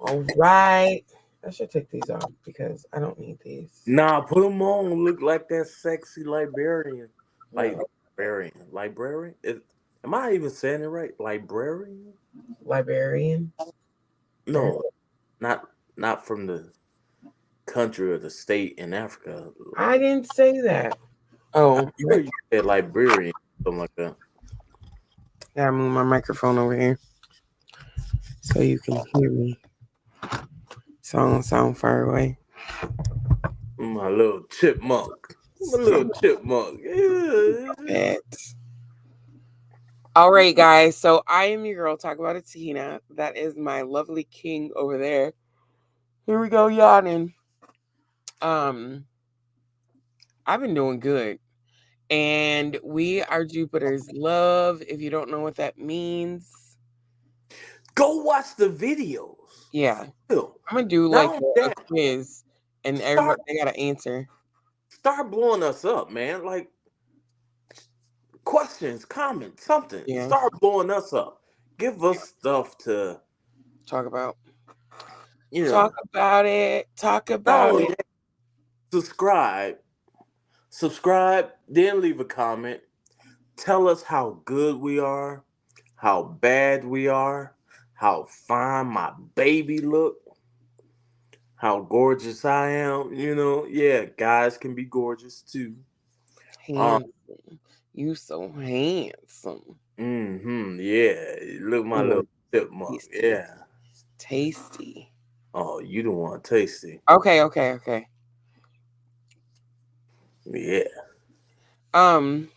All right. I should take these off because I don't need these. Nah, put them on. Look like that sexy librarian. Like No. librarian. Am I even saying it right? Librarian? Librarian. There. No, not from the country or the state in Africa. I didn't say that. I Oh, swear you said librarian, something like that. gotta move my microphone over here so you can hear me. So I don't sound far away. My little chipmunk. My little chipmunk. Yeah. Bad. All right, guys. So I am your girl. Talk about it, Tina. That is my lovely king over there. Here we go, yawning. I've been doing good, and we are Jupiter's love. If you don't know what that means, Go watch the videos. yeah, Still. I'm gonna do like Now a that quiz, and start everybody they gotta answer. start blowing us up, man. Like questions, comments, something. Yeah, Start blowing us up. Give us stuff to, talk about, you talk know. about it, talk Not about only it. that, subscribe, then leave a comment. Tell us how good we are, how bad we are, how fine my baby look, how gorgeous I am. Yeah, guys can be gorgeous too. Um, Handsome, you so handsome. yeah. Look, my little Ooh, chipmunk. tasty, Yeah. tasty. Oh, you don't want tasty. Okay, okay, okay. Yeah. Um,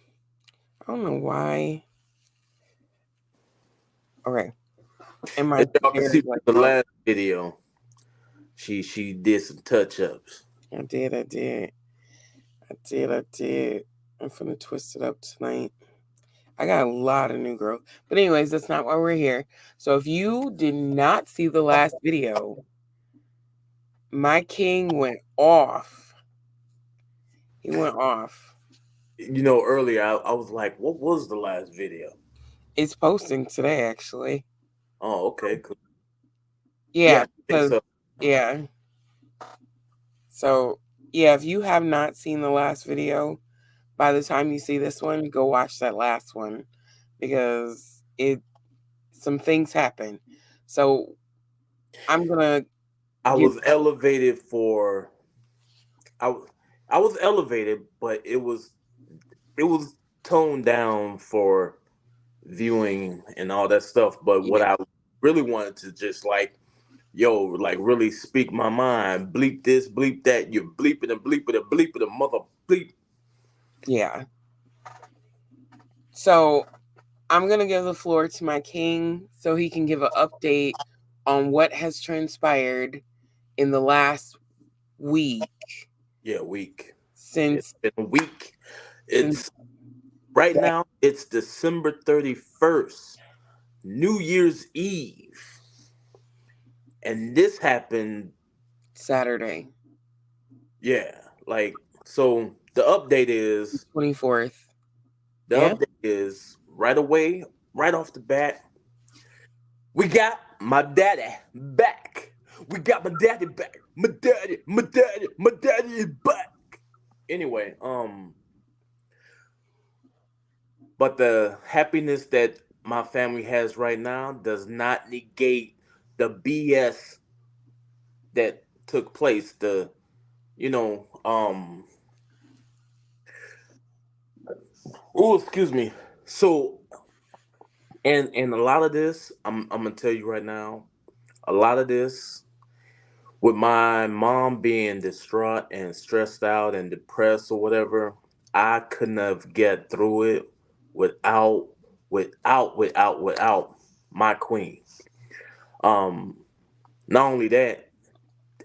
I don't know why. Okay, and my As y'all can hair see is from like the all. last video, she did some touch ups. I did, I did, I did, I did. I'm finna twist it up tonight. I got a lot of new growth, but anyways, that's not why we're here. So if you did not see the last video, my king went off. He went off. Earlier I was like, what was the last video? It's posting today, actually. Oh, okay, cool. Yeah, Yeah, I think because so. yeah. So yeah, if you have not seen the last video, by the time you see this one, go watch that last one because some things happen. So I'm gonna I give was elevated for I w- I was elevated, but it was toned down for viewing and all that stuff. But what yeah, I really wanted to just like really speak my mind, bleep this, bleep that, you're bleeping and bleeping and bleeping and mother bleep. yeah. So I'm gonna give the floor to my king so he can give an update on what has transpired in the last week Yeah, week. It's since been a week. since It's right that now, it's December 31st, New Year's Eve. And this happened, Saturday, yeah, like so the 24th. the Yeah, update is right away, right off the bat, we got my daddy back. We got my daddy back. My daddy is back. Anyway, but the happiness that my family has right now does not negate the BS that took place. You know, um, oh, excuse me. So, and a lot of this, I'm gonna tell you right now, a lot of this with my mom being distraught and stressed out and depressed or whatever, I couldn't have get through it without without my queen. Um, Not only that,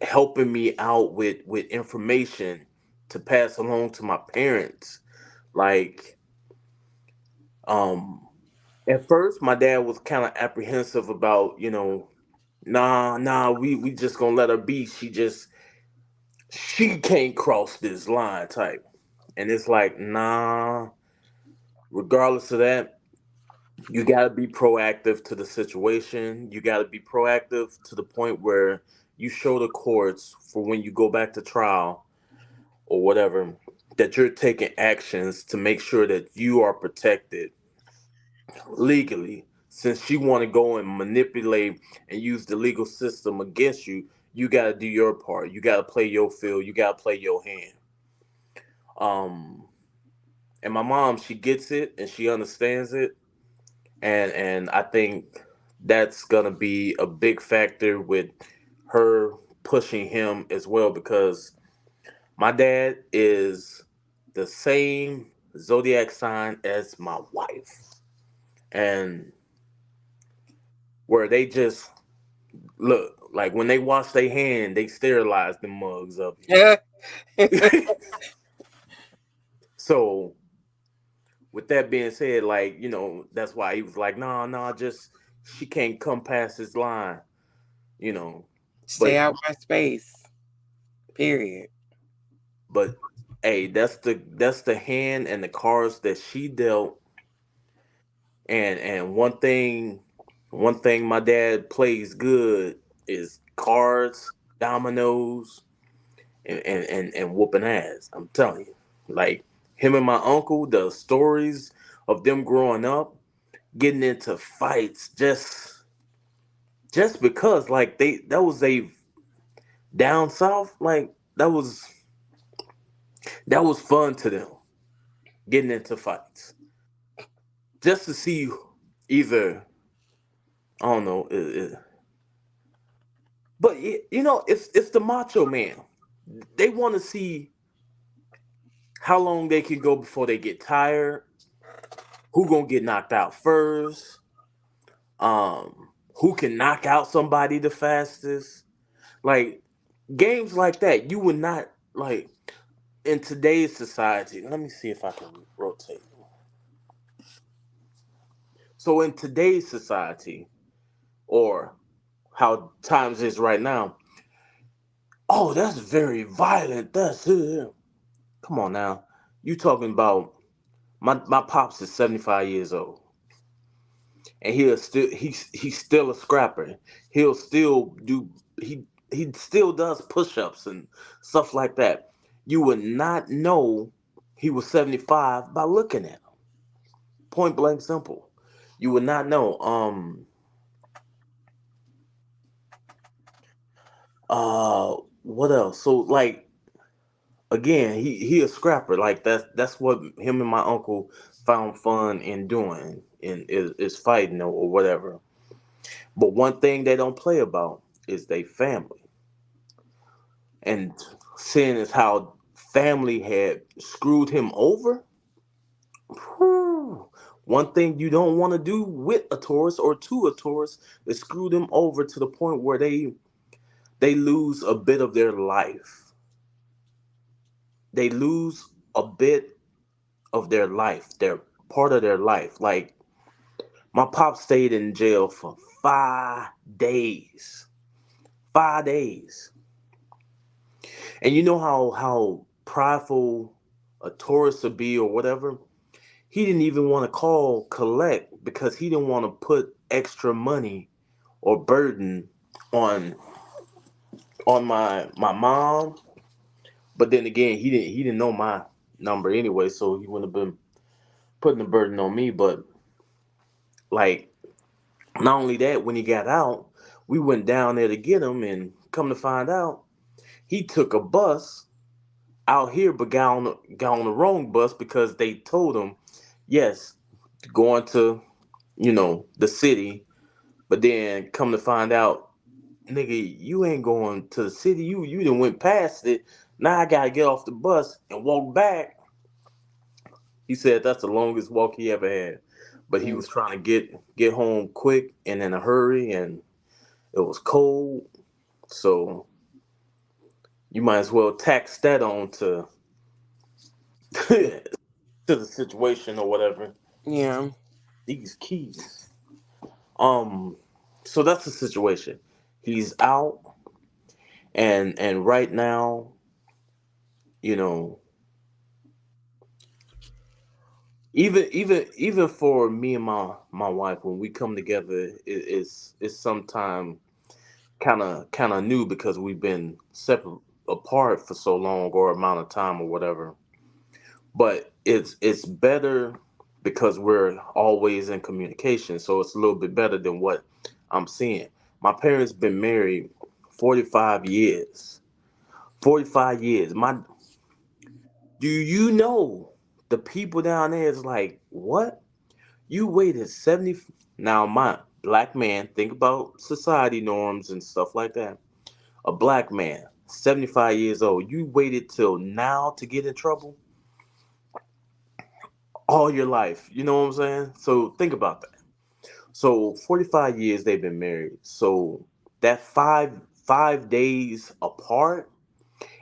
helping me out with information to pass along to my parents. Like, um, at first my dad was kind of apprehensive about, nah, we just gonna let her be. She can't cross this line type. And it's like, nah, regardless of that, You got to be proactive to the situation. You got to be proactive to the point where you show the courts for when you go back to trial or whatever that you're taking actions to make sure that you are protected legally. Since she want to go and manipulate and use the legal system against you, you got to do your part. You got to play your field. You got to play your hand. Um, and my mom, she gets it and she understands it, and I think that's gonna be a big factor with her pushing him as well because my dad is the same zodiac sign as my wife, and where they just look like when they wash their hand, they sterilize the mugs of Yeah. you. So with that being said, like that's why he was like, no, no, just she can't come past this line, you know. Stay But out my space. Period. But hey, that's the hand and the cards that she dealt. And one thing my dad plays good is cards, dominoes, and whooping ass. I'm telling you, like him and my uncle, the stories of them growing up, getting into fights just because like that was a down south like that was fun to them getting into fights just to see either I don't know, but it's the Macho Man. They want to see how long they can go before they get tired. Who gonna get knocked out first? Who can knock out somebody the fastest? Like games like that, you would not like in today's society. Let me see if I can rotate. So in today's society, or how times is right now, oh, that's very violent. That's come on now. You talking about my pops is 75 years old, and he's still a scrapper. He'll still do he still does push-ups and stuff like that. You would not know he was 75 by looking at him. Point blank simple. You would not know. What else? So like again, he a scrapper. Like that's what him and my uncle found fun in doing is fighting or whatever. But one thing they don't play about is they family. And seeing as how family had screwed him over, whew, one thing you don't want to do with a Taurus or to a Taurus is screw them over to the point where they lose a bit of their life. They lose a bit of their life, their part of their life. Like my pop stayed in jail for 5 days. 5 days. And you know how prideful a tourist would be or whatever? He didn't even want to call collect because he didn't want to put extra money or burden on my mom. But then again, he didn't know my number anyway, so he wouldn't have been putting the burden on me. But like not only that, when he got out, we went down there to get him, and come to find out, he took a bus out here, but got on the wrong bus because they told him, yes, going to the city, but then come to find out, nigga, you ain't going to the city. You done went past it. Now I gotta get off the bus and walk back. He said that's the longest walk he ever had, but he Mm. was trying to get home quick and in a hurry, and it was cold, so you might as well tax that on to to the situation or whatever. Yeah. These keys. Um, so that's the situation. He's out, and right now, you know, even for me and my wife, when we come together, it's sometimes kind of new because we've been separate apart for so long or amount of time or whatever. But it's better because we're always in communication, so it's a little bit better than what I'm seeing. My parents been married 45 years. 45 years. My Do you know the people down there is like, what? You waited 70 Now, my black man, think about society norms and stuff like that. A black man, 75 years old, you waited till now to get in trouble all your life. You know what I'm saying? So think about that. So 45 years they've been married. So that five days apart,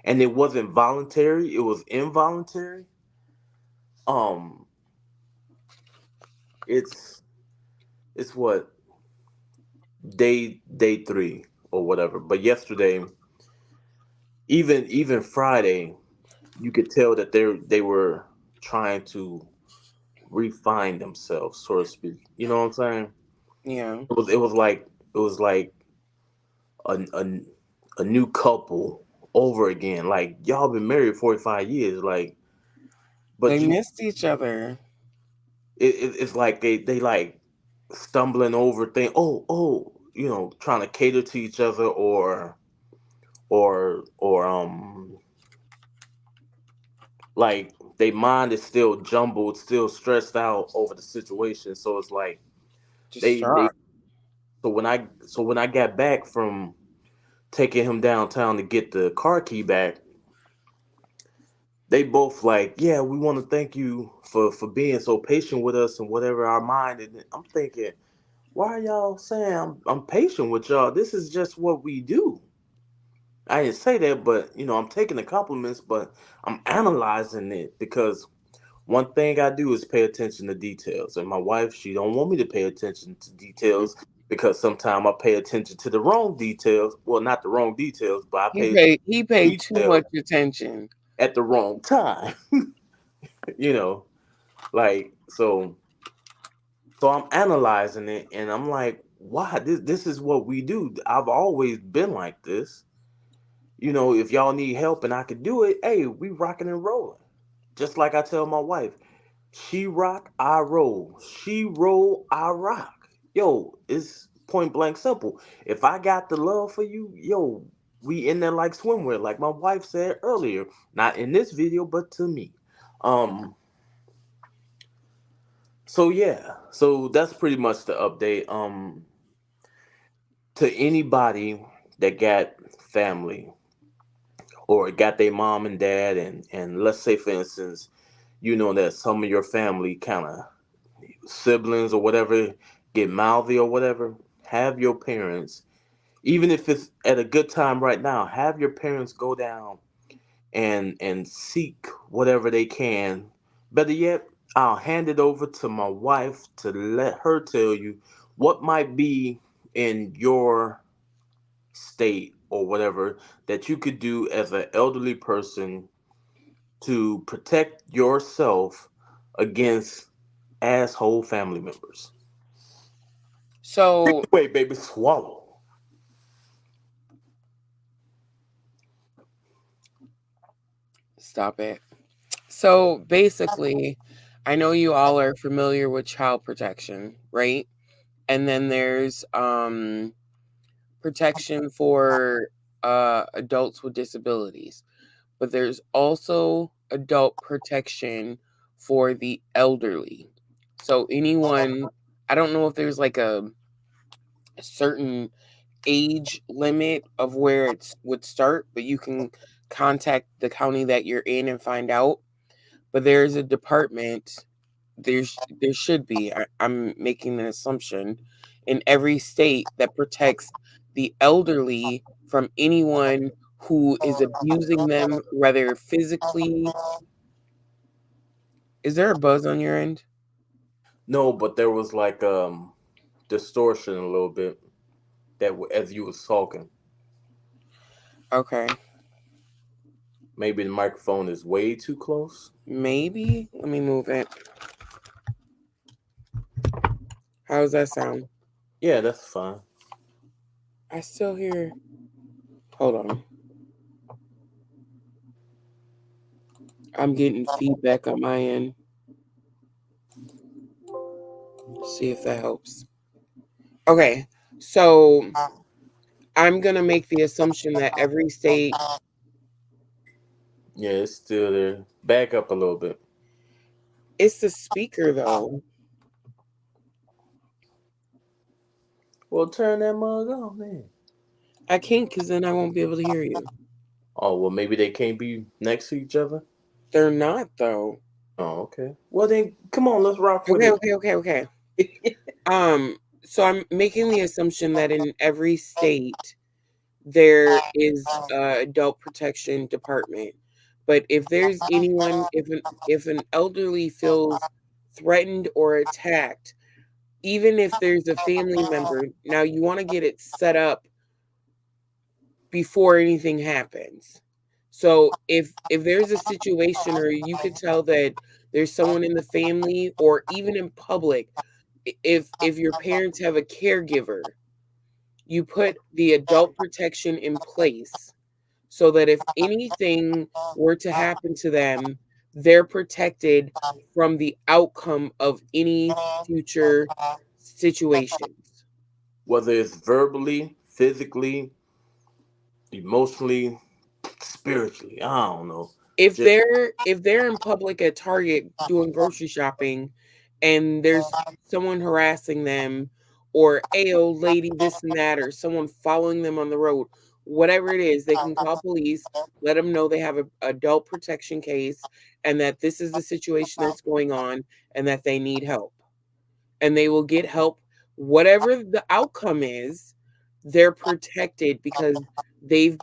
and it wasn't voluntary, it was involuntary. Um, it's it's what, day three or whatever. But yesterday, even Friday, you could tell that they were trying to refine themselves, so to speak. You know what I'm saying? Yeah. It was like a a, a new couple over again. Like y'all been married 45 years. Like, They but missed each other. it's like they like stumbling over things. Oh, trying to cater to each other, or like they mind is still jumbled, still stressed out over the situation. So it's like they Distraught. so when I got back from taking him downtown to get the car key back, they both like, yeah, we want to thank you for being so patient with us and whatever our mind. And I'm thinking, why are y'all saying I'm patient with y'all? This is just what we do. I didn't say that, but I'm taking the compliments, but I'm analyzing it because one thing I do is pay attention to details. And my wife, she don't want me to pay attention to details because sometimes I pay attention to the wrong details. Well, not the wrong details, but I He pay paid he paid too details much attention. at the wrong time. you know, like so I'm analyzing it and I'm like, why this is what we do. I've always been like this. If y'all need help and I could do it, hey, we rocking and rolling. Just like I tell my wife, she rock, I roll. She roll, I rock. Yo, it's point blank simple. If I got the love for you, yo, we in there like swimwear, like my wife said earlier. Not in this video, but to me. Um, so yeah, so that's pretty much the update. To anybody that got family or got their mom and dad, and let's say for instance, that some of your family kind of siblings or whatever get mouthy or whatever, have your parents, even if it's at a good time right now, have your parents go down and seek whatever they can. Better yet, I'll hand it over to my wife to let her tell you what might be in your state or whatever that you could do as an elderly person to protect yourself against asshole family members. So Wait, baby, swallow. stop it. So basically, I know you all are familiar with child protection, right? And then there's protection for adults with disabilities. But there's also adult protection for the elderly. So anyone, I don't know if there's like a certain age limit of where it would start, but you can contact the county that you're in and find out. But there's a department. There should be. I'm making an assumption in every state that protects the elderly from anyone who is abusing them, whether physically. Is there a buzz on your end? No, but there was like distortion a little bit as you was talking. Okay, Maybe the microphone is way too close. maybe. Let me move it. How's that sound? Yeah, that's fine. I still hear. Hold on. I'm getting feedback on my end. See if that helps. Okay, so I'm gonna make the assumption that every state. Yeah, it's still there. Back up a little bit. It's the speaker though. Well, turn that mug off, man. I can't because then I won't be able to hear you. Oh, well, maybe they can't be next to each other. They're not though. Oh, okay. Well, then, come on, let's rock with Okay, it. okay. So I'm making the assumption that in every state there is a adult protection department. But if there's anyone, if an elderly feels threatened or attacked, even if there's a family member, now you want to get it set up before anything happens. So if there's a situation or you could tell that there's someone in the family or even in public, if your parents have a caregiver, you put the adult protection in place so that if anything were to happen to them, they're protected from the outcome of any future situations. Whether it's verbally, physically, emotionally, spiritually, I don't know. If Just they're in public at Target doing grocery shopping and there's someone harassing them or "Hey, old lady, this and that," or someone following them on the road, whatever it is, they can call police, let them know they have a adult protection case and that this is the situation that's going on and that they need help. And they will get help. Whatever the outcome is, they're protected because they've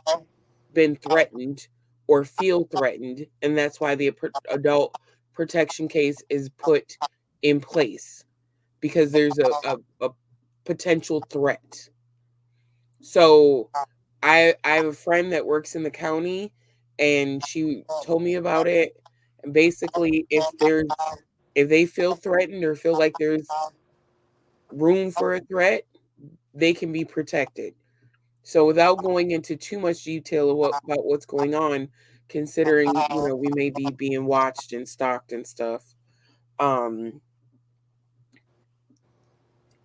been threatened or feel threatened, and that's why the adult protection case is put in place because there's a potential threat. So I have a friend that works in the county, and she told me about it. And basically, if they feel threatened or feel like there's room for a threat, they can be protected. So without going into too much detail of about what's going on, considering, we may be being watched and stalked and stuff, um,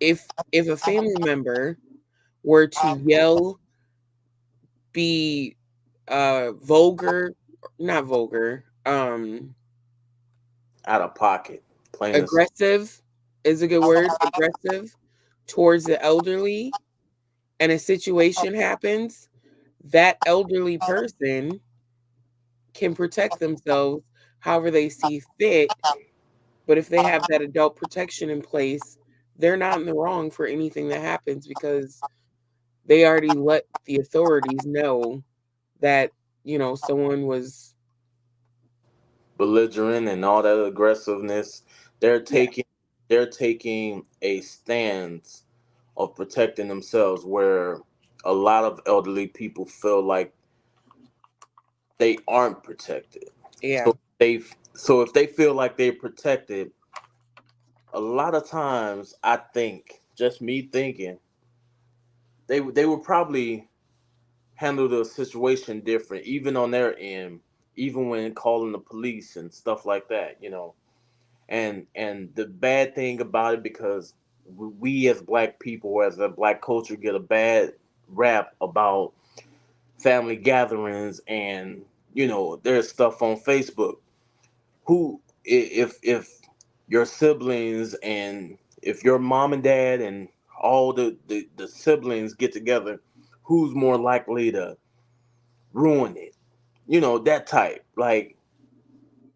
if a family member were to yell, be vulgar, not vulgar, out of pocket, plain and simple. aggressive is a good word, aggressive towards the elderly, and a situation happens, that elderly person can protect themselves however they see fit. But if they have that adult protection in place, they're not in the wrong for anything that happens because they already let the authorities know that, someone was. Belligerent and all that aggressiveness. They're Yeah. taking they're taking a stance of protecting themselves where a lot of elderly people feel like they aren't protected. Yeah. So if they feel like they're protected, a lot of times I think, just me thinking, they would probably handle the situation different, even on their end, even when calling the police and stuff like that. And the bad thing about it, because we as black people, as a black culture, get a bad rap about family gatherings, and there's stuff on Facebook. If your siblings, and if your mom and dad and all the siblings get together, who's more likely to ruin it? That type, like,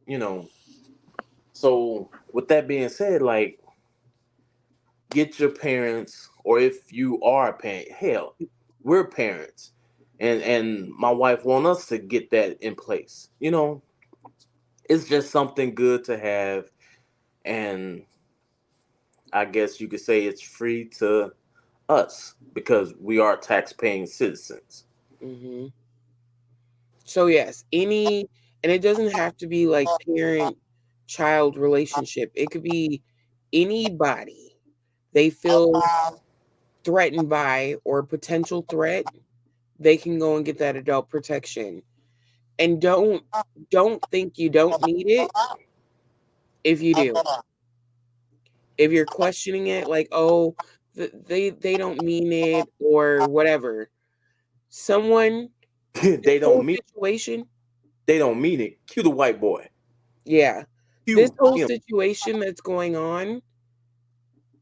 you know so with that being said, like, get your parents, or if you are a parent, hell, we're parents, and my wife want us to get that in place. It's just something good to have, and I guess you could say it's free to us because we are tax-paying citizens. hmm So yes, and it doesn't have to be like parent child relationship. It could be anybody they feel threatened by or potential threat, they can go and get that adult protection. And don't think you don't need it if you do. If you're questioning it like, "Oh, they don't mean it," or whatever. Someone this they don't whole mean situation they don't mean it. Cue the white boy. yeah. This Cue whole him. situation that's going on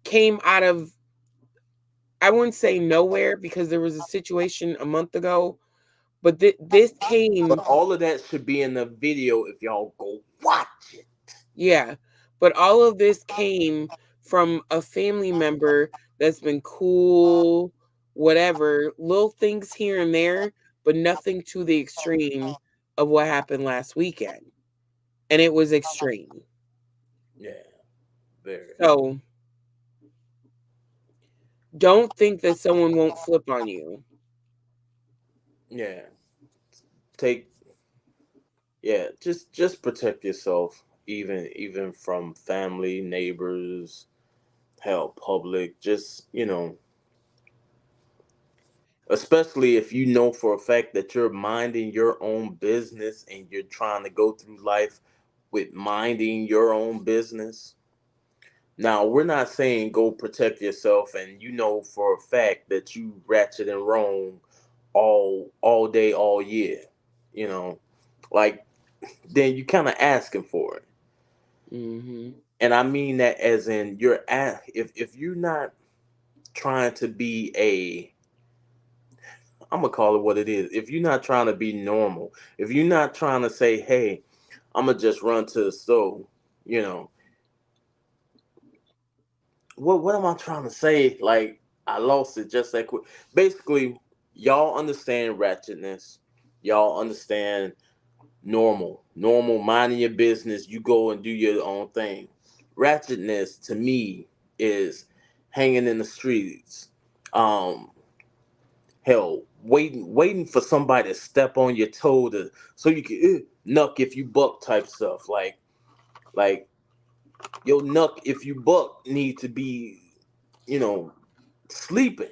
came out of I wouldn't say nowhere because there was a situation a month ago, but this But came all of that should be in the video if y'all go watch it. yeah, but all of this came from a family member that's been cool, whatever, little things here and there, but nothing to the extreme of what happened last weekend. And it was extreme. Yeah, very. So don't think that someone won't flip on you. Yeah, take. Yeah, just protect yourself, even from family, neighbors, hell, public. Just especially if you know for a fact that you're minding your own business and you're trying to go through life with minding your own business. Now, we're not saying go protect yourself and you know for a fact that you ratchet and wrong all day, all year. You know, like then you kind of asking for it. Hmm. And I mean that as in if you're not trying to be a I'm gonna call it what it is. If you're not trying to be normal, if you're not trying to say, "Hey, I'm gonna just run to the store," you know, what am I trying to say? Like I lost it just that quick. Basically, y'all understand ratchetness. Y'all understand normal, minding your business. You go and do your own thing. Ratchetness to me is hanging in the streets. Um, hell, waiting for somebody to step on your toe so you can nuck if you buck type stuff. Like your nuck if you buck need to be, you know, sleeping.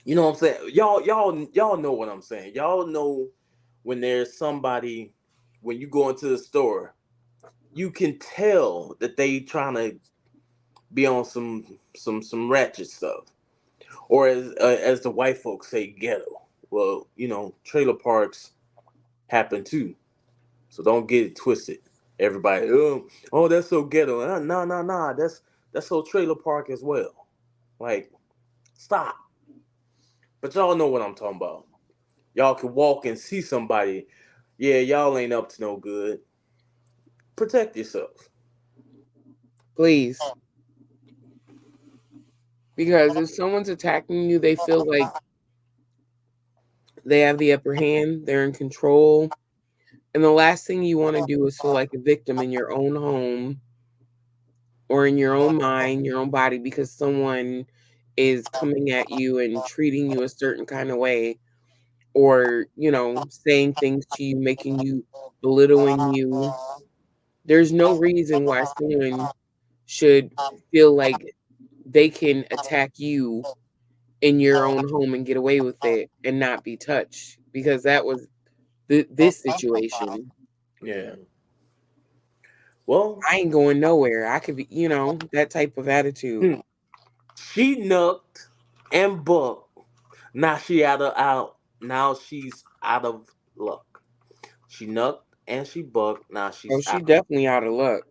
You know what I'm saying? Y'all know what I'm saying. Y'all know when there's somebody when you go into the store, you can tell that they trying to be on some ratchet stuff, or as the white folks say, ghetto. Well, trailer parks happen too, so don't get it twisted. Everybody, oh, that's so ghetto. No, no, no, that's so trailer park as well. Like, stop. But y'all know what I'm talking about. Y'all can walk and see somebody. Yeah, y'all ain't up to no good. Protect yourself. Please. Because if someone's attacking you, they feel like they have the upper hand, they're in control. And the last thing you want to do is feel like a victim in your own home or in your own mind, your own body, because someone is coming at you and treating you a certain kind of way or, saying things to you, making you belittling you. There's no reason why someone should feel like they can attack you in your own home and get away with it and not be touched because that was this situation. Yeah. Well, I ain't going nowhere. I could be, that type of attitude. hmm, she nucked and bucked. Now Now she's out of luck. She nucked and she bucked. Now Oh, she's she out. definitely out of luck.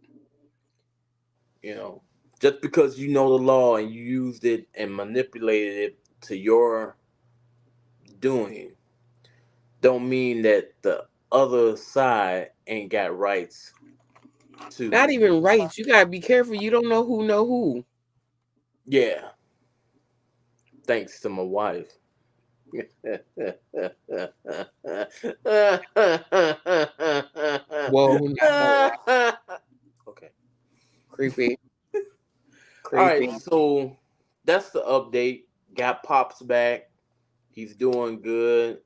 You know, just because you know the law and you used it and manipulated it to your doing, don't mean that the other side ain't got rights Not to. even rights. You gotta be careful. You don't know who. Yeah, thanks to my wife. Whoa, no. Okay. Creepy. All right, Creepy. so that's the update. Got Pops back. He's doing good.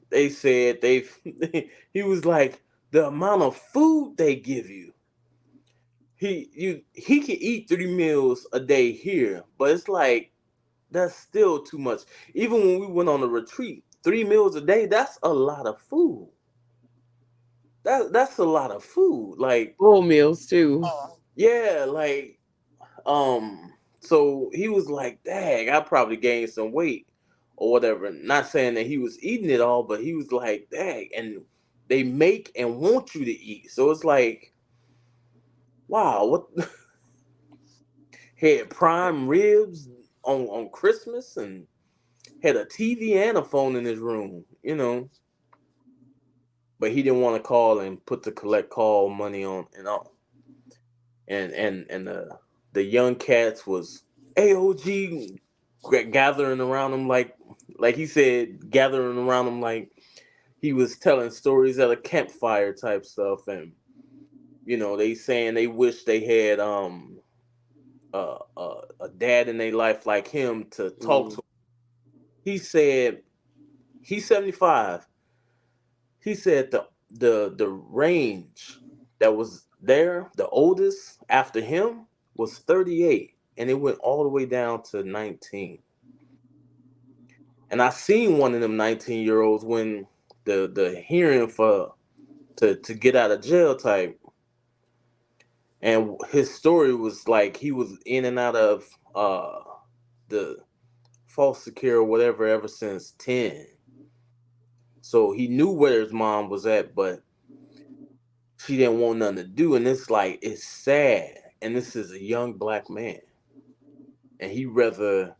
They said they he was like the amount of food they give you. he can eat 3 meals a day here, but it's like that's still too much. Even when we went on a retreat, 3 meals a day, that's a lot of food. That's a lot of food. Like, Full meals too. yeah, like so he was like, dang, I probably gained some weight or whatever. Not saying that he was eating it all, but he was like, dang, and they make and want you to eat. So it's like, wow, what had prime ribs on Christmas and had a TV and a phone in his room. But he didn't want to call and put the collect call money on and all. And the young cats was AOG gathering around him like he said, gathering around him like he was telling stories at a campfire type stuff. And they saying they wish they had a dad in their life like him to talk Mm. to. He said he's 75. He said the range that was there, the oldest after him was 38, and it went all the way down to 19. And I seen one of them 19-year-olds when the hearing for to get out of jail type, and his story was like he was in and out of the foster care or whatever ever since 10. So he knew where his mom was at, but she didn't want nothing to do. And it's like, it's sad. And this is a young black man. And he rather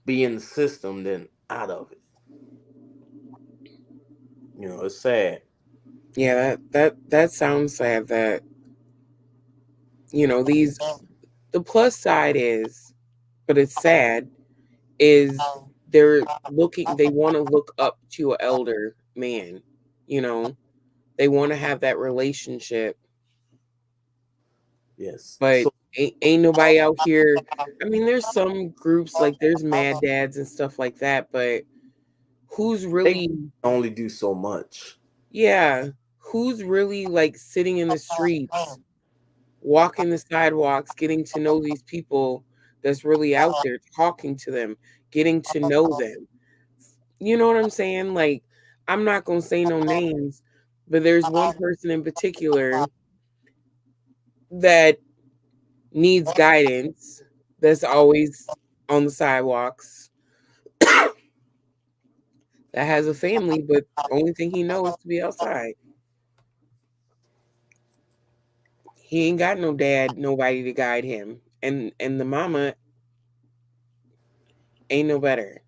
be in the system than out of it. It's sad. Yeah, that sounds sad. That these the plus side is, but it's sad. Is they want to look up to an elder man. You know, they want to have that relationship, Yes. but So ain't nobody out here. I mean, there's some groups like there's Mad Dads and stuff like that, but who's they can really, only do so much. yeah, who's really like sitting in the streets, walking the sidewalks, getting to know these people that's really out there, talking to them, getting to know them. You know what I'm saying? Like, I'm not going to say no names, but there's one person in particular that needs guidance, that's always on the sidewalks, that has a family, but only thing he knows to be outside. He ain't got no dad, nobody to guide him. And the mama ain't no better.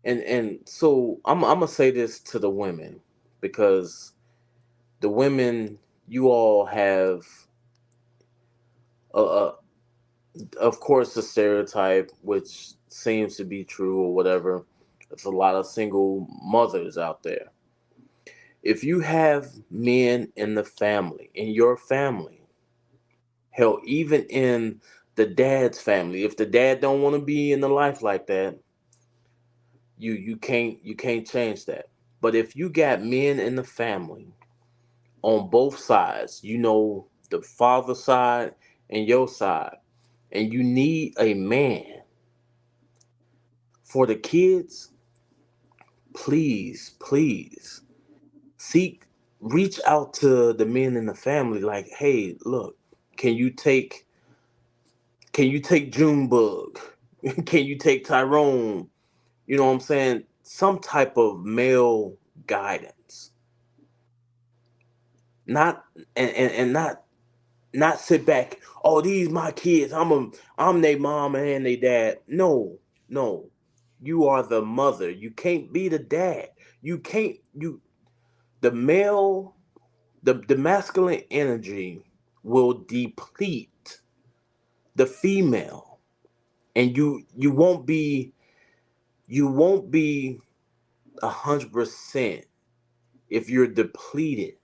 And so I'm gonna say this to the women, because the women, you all have a of course, the stereotype, which seems to be true or whatever. There's a lot of single mothers out there. If you have men in the family, in your family, hell, even in the dad's family, if the dad don't want to be in the life like that, you can't change that. But if you got men in the family on both sides, the father side and your side, and you need a man for the kids, please, please seek, reach out to the men in the family. Like, hey, look, can you take, Junebug? Can you take Tyrone? You know what I'm saying? Some type of male guidance, not and not sit back. Oh, these my kids. I'm their mom and they dad. No, no, you are the mother. You can't be the dad. You can't you the male the masculine energy will deplete the female, and you won't be 100% if you're depleted.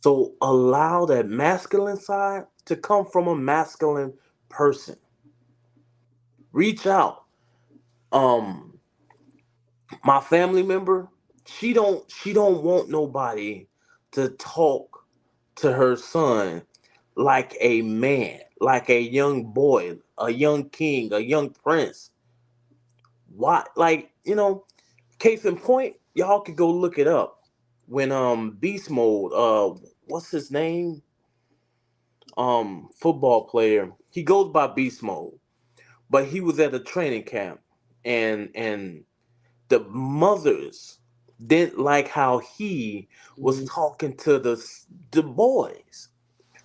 So allow that masculine side to come from a masculine person. Reach out. um my family member, she don't want nobody to talk to her son like a man, like a young boy, a young king, a young prince. Why? Like, case in point, y'all could go look it up. When Beast Mode, what's his name? Football player. He goes by Beast Mode, but he was at a training camp, and the mothers didn't like how he was Mhm. talking to the boys.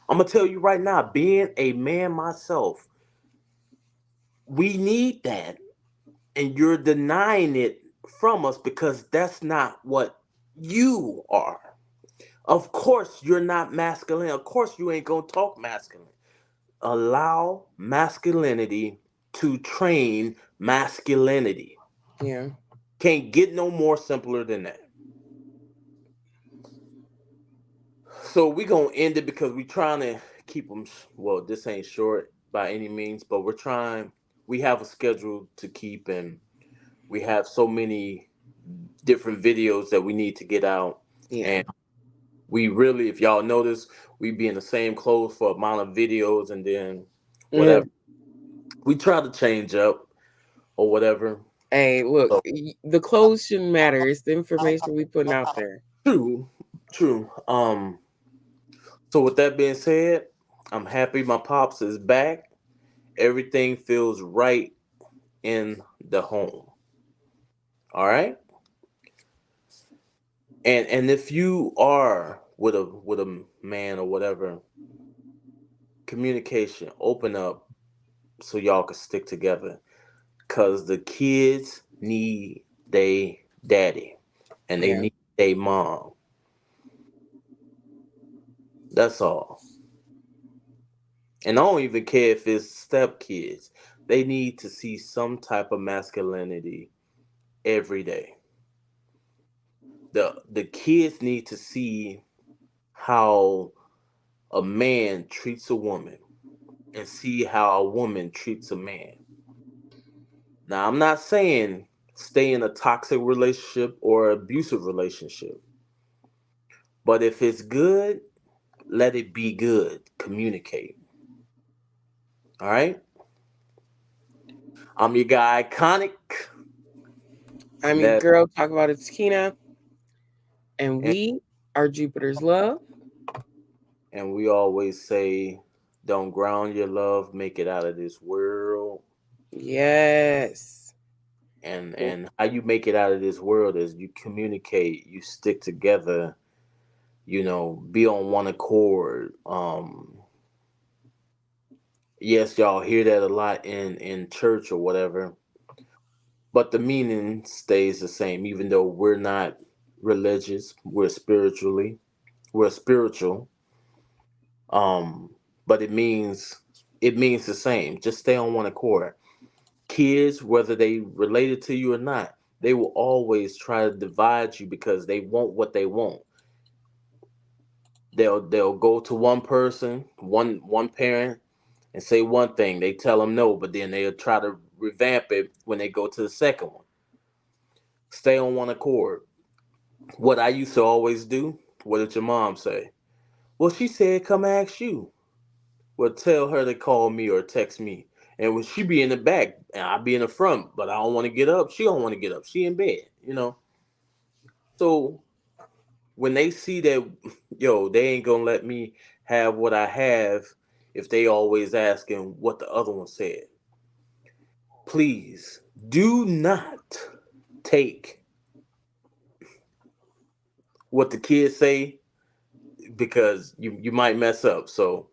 I'm gonna tell you right now, being a man myself, we need that, and you're denying it from us because that's not what you are. Of course, you're not masculine. Of course, you ain't gonna talk masculine. Allow masculinity to train masculinity. Yeah. Can't get no more simpler than that. So we gonna end it because we trying to keep them. Well, this ain't short by any means, but we're trying. We have a schedule to keep, and we have so many different videos that we need to get out. Yeah. And we really, if y'all notice, we be in the same clothes for amount of videos, and then Yeah. whatever. We try to change up or whatever. Hey, look, So the clothes shouldn't matter. It's the information we putting out there. true, true. So with that being said, I'm happy my pops is back. Everything feels right in the home. All right, and if you are with a man or whatever, communication, open up so y'all can stick together. Cause the kids need they daddy, and they Yeah. need they mom. That's all. And I don't even care if it's step kids. They need to see some type of masculinity every day. The kids need to see how a man treats a woman and see how a woman treats a man. Now, I'm not saying stay in a toxic relationship or abusive relationship, but if it's good, let it be good. Communicate. All right? I'm your guy, Iconic. I'm your That girl. Talk about it's Kina, and and, we are Jupiter's love. and we always say, don't ground your love, make it out of this world. Yes. And how you make it out of this world is you communicate, you stick together, be on one accord. Yes, y'all hear that a lot in church or whatever, but the meaning stays the same. Even though we're not religious, we're spiritual. Um, but it means the same. Just stay on one accord. Kids, whether they related to you or not, they will always try to divide you because they want what they want. They'll go to one person, one parent, and say one thing. They tell them no, but then they'll try to revamp it when they go to the second one. Stay on one accord. What I used to always do. What did your mom say? Well, she said, "Come ask you." Well, tell her to call me or text me. And when she be in the back and I be in the front, but I don't want to get up, she don't want to get up. She in bed. So when they see that, yo, they ain't gonna let me have what I have if they always asking what the other one said. Please do not take what the kids say because you might mess up. So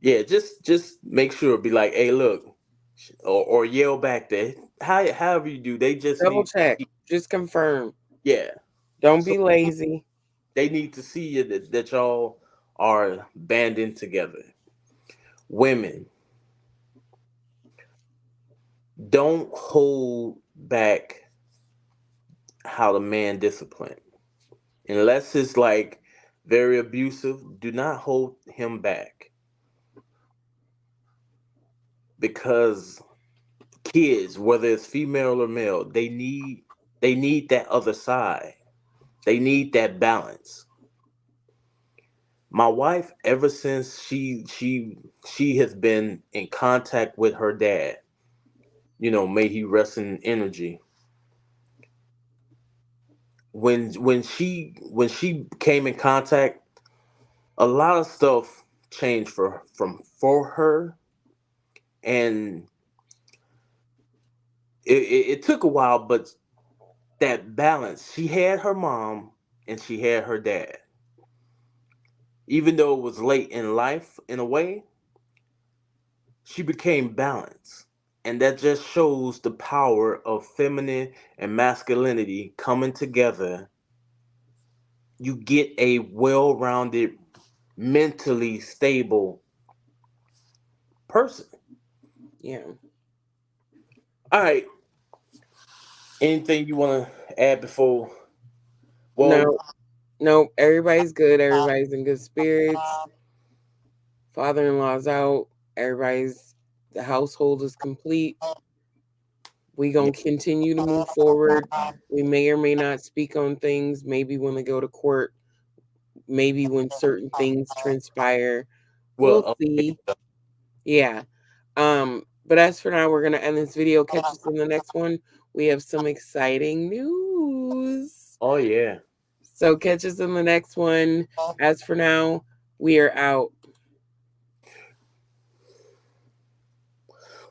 yeah, just make sure be like, hey, look, or yell back there. However you do, they just Double need to check. see, Just confirm. yeah. Don't So be lazy. they need to see you that y'all are banding together. Women, don't hold back how the man discipline. Unless it's like very abusive, do not hold him back because kids, whether it's female or male, they need that other side. They need that balance. My wife, ever since she has been in contact with her dad, may he rest in energy. When she came in contact, a lot of stuff changed for her, and it took a while, but that balance, she had her mom and she had her dad. Even though it was late in life, in a way, she became balanced. And that just shows the power of feminine and masculinity coming together. You get a well rounded, mentally stable person. Yeah. All right. Anything you want to add before? Well, No, no, everybody's good. Everybody's in good spirits. Father-in-law's out. The household is complete. We yeah, gonna continue to move forward. We may or may not speak on things. Maybe when they go to court. Maybe when certain things transpire. We'll well, see. Yeah. But as for now, we're gonna end this video. Catch us in the next one. We have some exciting news. oh yeah. So catch us in the next one. As for now, we are out.